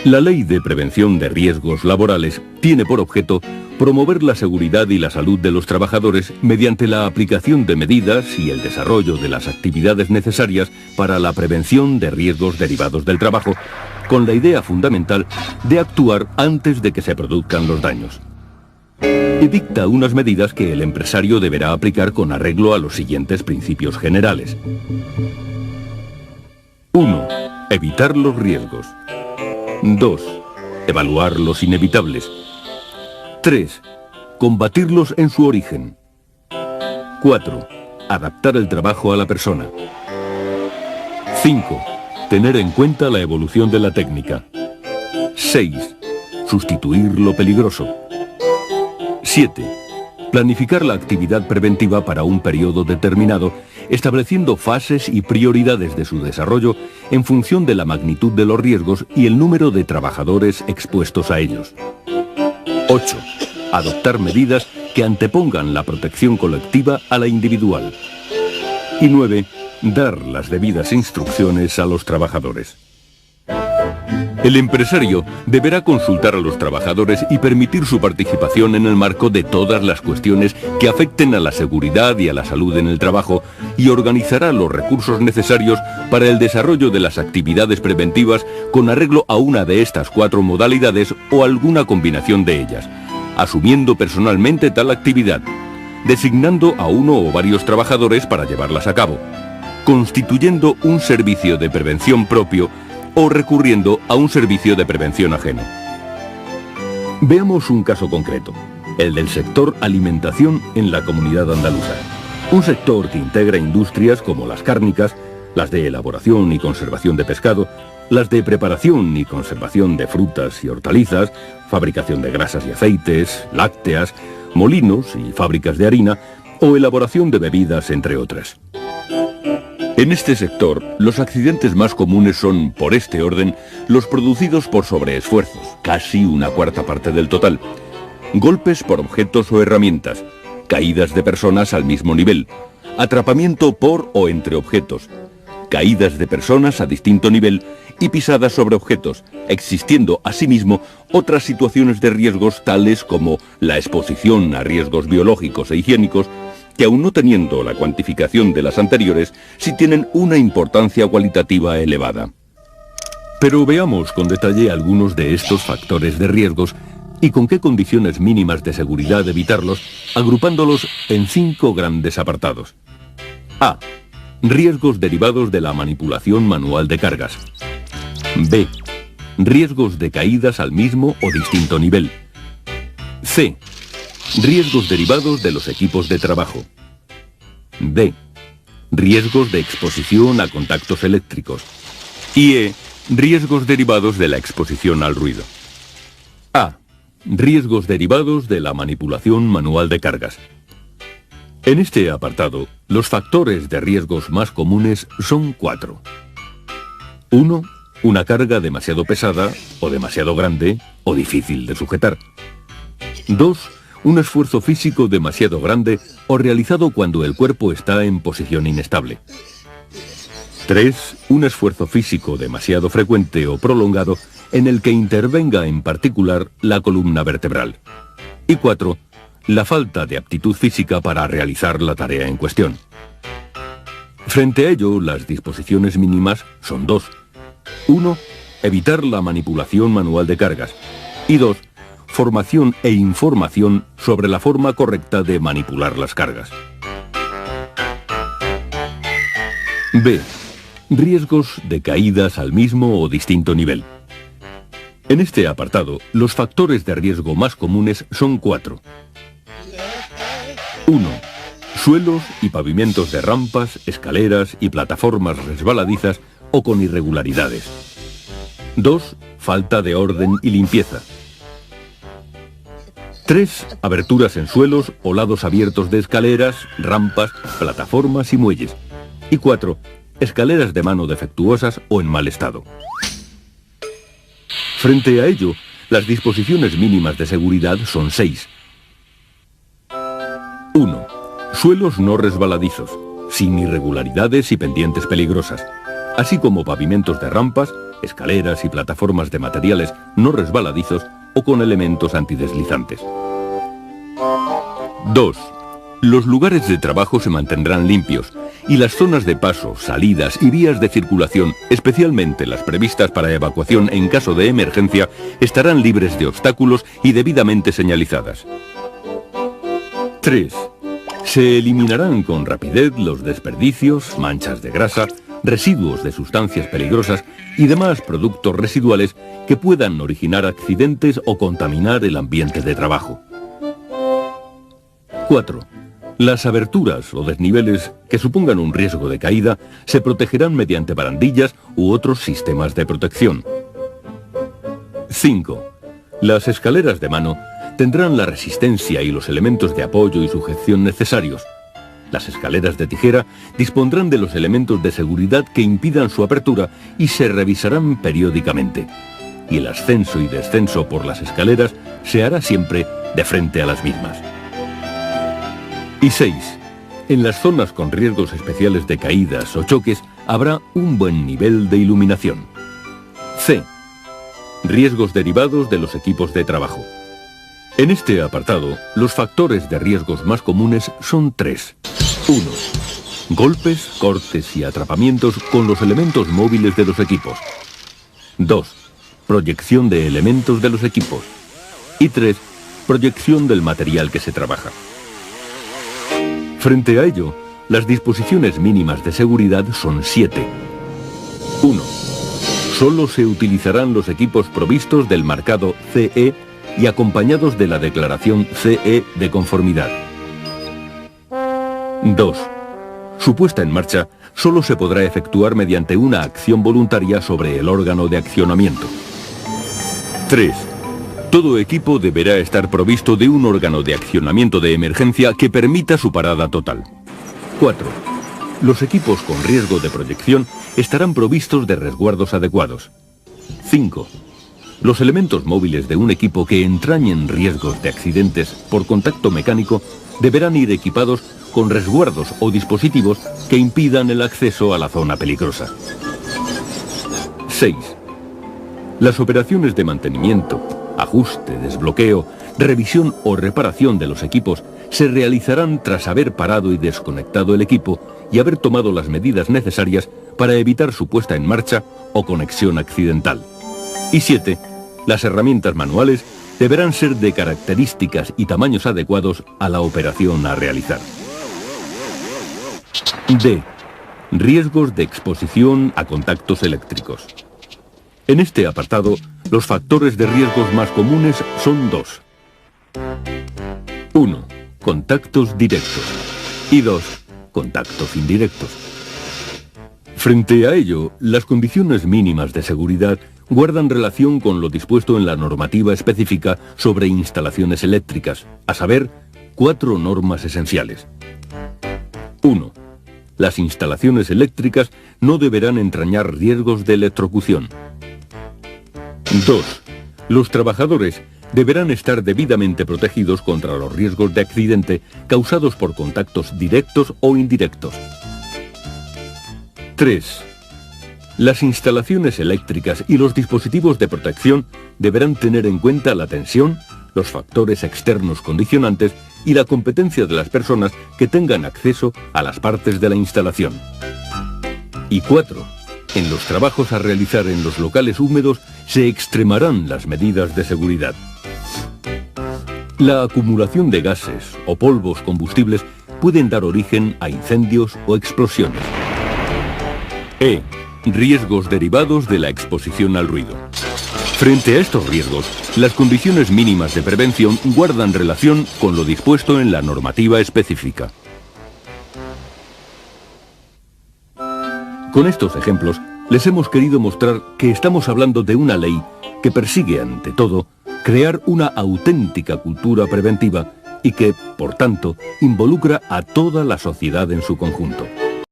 La Ley de Prevención de Riesgos Laborales tiene por objeto promover la seguridad y la salud de los trabajadores mediante la aplicación de medidas y el desarrollo de las actividades necesarias para la prevención de riesgos derivados del trabajo, con la idea fundamental de actuar antes de que se produzcan los daños. Y dicta unas medidas que el empresario deberá aplicar con arreglo a los siguientes principios generales. 1. Evitar los riesgos. 2. Evaluar los inevitables. 3. Combatirlos en su origen. 4. Adaptar el trabajo a la persona. 5. Tener en cuenta la evolución de la técnica. 6. Sustituir lo peligroso. 7. Planificar la actividad preventiva para un periodo determinado, estableciendo fases y prioridades de su desarrollo en función de la magnitud de los riesgos y el número de trabajadores expuestos a ellos. 8. Adoptar medidas que antepongan la protección colectiva a la individual. Y 9. Dar las debidas instrucciones a los trabajadores. El empresario deberá consultar a los trabajadores y permitir su participación en el marco de todas las cuestiones que afecten a la seguridad y a la salud en el trabajo y organizará los recursos necesarios para el desarrollo de las actividades preventivas con arreglo a una de estas 4 modalidades o alguna combinación de ellas, asumiendo personalmente tal actividad, designando a uno o varios trabajadores para llevarlas a cabo, constituyendo un servicio de prevención propio o recurriendo a un servicio de prevención ajeno. Veamos un caso concreto, el del sector alimentación en la comunidad andaluza. Un sector que integra industrias como las cárnicas, las de elaboración y conservación de pescado, las de preparación y conservación de frutas y hortalizas, fabricación de grasas y aceites, lácteas, molinos y fábricas de harina o elaboración de bebidas, entre otras. En este sector, los accidentes más comunes son, por este orden, los producidos por sobreesfuerzos, casi una cuarta parte del total, golpes por objetos o herramientas, caídas de personas al mismo nivel, atrapamiento por o entre objetos, caídas de personas a distinto nivel y pisadas sobre objetos, existiendo asimismo otras situaciones de riesgos tales como la exposición a riesgos biológicos e higiénicos, que aun no teniendo la cuantificación de las anteriores, sí tienen una importancia cualitativa elevada. Pero veamos con detalle algunos de estos factores de riesgos y con qué condiciones mínimas de seguridad evitarlos, agrupándolos en 5 grandes apartados. A. Riesgos derivados de la manipulación manual de cargas. B. Riesgos de caídas al mismo o distinto nivel. C. Riesgos derivados de los equipos de trabajo. D. Riesgos de exposición a contactos eléctricos. Y E. Riesgos derivados de la exposición al ruido. A. Riesgos derivados de la manipulación manual de cargas. En este apartado, los factores de riesgos más comunes son 4. 1. Una carga demasiado pesada, o demasiado grande, o difícil de sujetar. 2. Un esfuerzo físico demasiado grande o realizado cuando el cuerpo está en posición inestable. 3. Un esfuerzo físico demasiado frecuente o prolongado en el que intervenga en particular la columna vertebral. Y 4. La falta de aptitud física para realizar la tarea en cuestión. Frente a ello, las disposiciones mínimas son 2. 1. Evitar la manipulación manual de cargas. Y 2. Formación e información sobre la forma correcta de manipular las cargas. B. Riesgos de caídas al mismo o distinto nivel. En este apartado, los factores de riesgo más comunes son 4. 1. Suelos y pavimentos de rampas, escaleras y plataformas resbaladizas o con irregularidades. 2. Falta de orden y limpieza. 3. Aberturas en suelos o lados abiertos de escaleras, rampas, plataformas y muelles. Y 4. Escaleras de mano defectuosas o en mal estado. Frente a ello, las disposiciones mínimas de seguridad son 6. 1. Suelos no resbaladizos, sin irregularidades y pendientes peligrosas, así como pavimentos de rampas, escaleras y plataformas de materiales no resbaladizos o con elementos antideslizantes. 2. Los lugares de trabajo se mantendrán limpios y las zonas de paso, salidas y vías de circulación, especialmente las previstas para evacuación en caso de emergencia, estarán libres de obstáculos y debidamente señalizadas. 3. Se eliminarán con rapidez los desperdicios, manchas de grasa, residuos de sustancias peligrosas y demás productos residuales que puedan originar accidentes o contaminar el ambiente de trabajo. 4. Las aberturas o desniveles que supongan un riesgo de caída se protegerán mediante barandillas u otros sistemas de protección. 5. Las escaleras de mano tendrán la resistencia y los elementos de apoyo y sujeción necesarios. Las escaleras de tijera dispondrán de los elementos de seguridad que impidan su apertura y se revisarán periódicamente. Y el ascenso y descenso por las escaleras se hará siempre de frente a las mismas. Y 6. En las zonas con riesgos especiales de caídas o choques habrá un buen nivel de iluminación. C. Riesgos derivados de los equipos de trabajo. En este apartado, los factores de riesgos más comunes son 3. 1. Golpes, cortes y atrapamientos con los elementos móviles de los equipos. 2. Proyección de elementos de los equipos. Y 3. Proyección del material que se trabaja. Frente a ello, las disposiciones mínimas de seguridad son 7. 1. Solo se utilizarán los equipos provistos del marcado CE y acompañados de la declaración CE de conformidad. 2. Su puesta en marcha solo se podrá efectuar mediante una acción voluntaria sobre el órgano de accionamiento. 3. Todo equipo deberá estar provisto de un órgano de accionamiento de emergencia que permita su parada total. 4. Los equipos con riesgo de proyección estarán provistos de resguardos adecuados. 5. Los elementos móviles de un equipo que entrañen riesgos de accidentes por contacto mecánico deberán ir equipados con resguardos o dispositivos que impidan el acceso a la zona peligrosa. 6. Las operaciones de mantenimiento, ajuste, desbloqueo, revisión o reparación de los equipos se realizarán tras haber parado y desconectado el equipo y haber tomado las medidas necesarias para evitar su puesta en marcha o conexión accidental. Y 7. Las herramientas manuales deberán ser de características y tamaños adecuados a la operación a realizar. D. Riesgos de exposición a contactos eléctricos. En este apartado, los factores de riesgos más comunes son 2. 1. Contactos directos. Y 2. Contactos indirectos. Frente a ello, las condiciones mínimas de seguridad guardan relación con lo dispuesto en la normativa específica sobre instalaciones eléctricas, a saber, 4 normas esenciales. 1. Las instalaciones eléctricas no deberán entrañar riesgos de electrocución. 2. Los trabajadores deberán estar debidamente protegidos contra los riesgos de accidente causados por contactos directos o indirectos. 3. Las instalaciones eléctricas y los dispositivos de protección deberán tener en cuenta la tensión, los factores externos condicionantes y la competencia de las personas que tengan acceso a las partes de la instalación. Y 4. En los trabajos a realizar en los locales húmedos se extremarán las medidas de seguridad. La acumulación de gases o polvos combustibles pueden dar origen a incendios o explosiones. E. Riesgos derivados de la exposición al ruido. Frente a estos riesgos, las condiciones mínimas de prevención guardan relación con lo dispuesto en la normativa específica. Con estos ejemplos, les hemos querido mostrar que estamos hablando de una ley que persigue, ante todo, crear una auténtica cultura preventiva y que, por tanto, involucra a toda la sociedad en su conjunto.